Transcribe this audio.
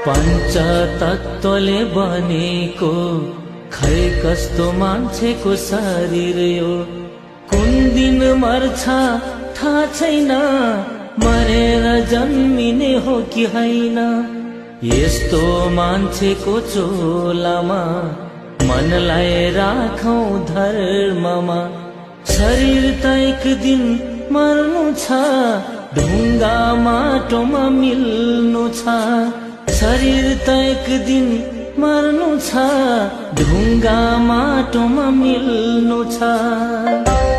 पञ्चतत्त्वले बनेको खै कस्तो मान्छेको शरीर यो। कुन दिन मर्छ थाहा छैन, मरेर जन्मिने हो कि होइन। यस्तो मान्छेको चोलामा मनलाई राखौं धर्ममा। शरीर त एक दिन मर्नु छ, ढुङ्गा माटोमा मिल्नु छ। शरीर त एक दिन मर्नु छ, ढुङ्गा माटोमा मिल्नु छ।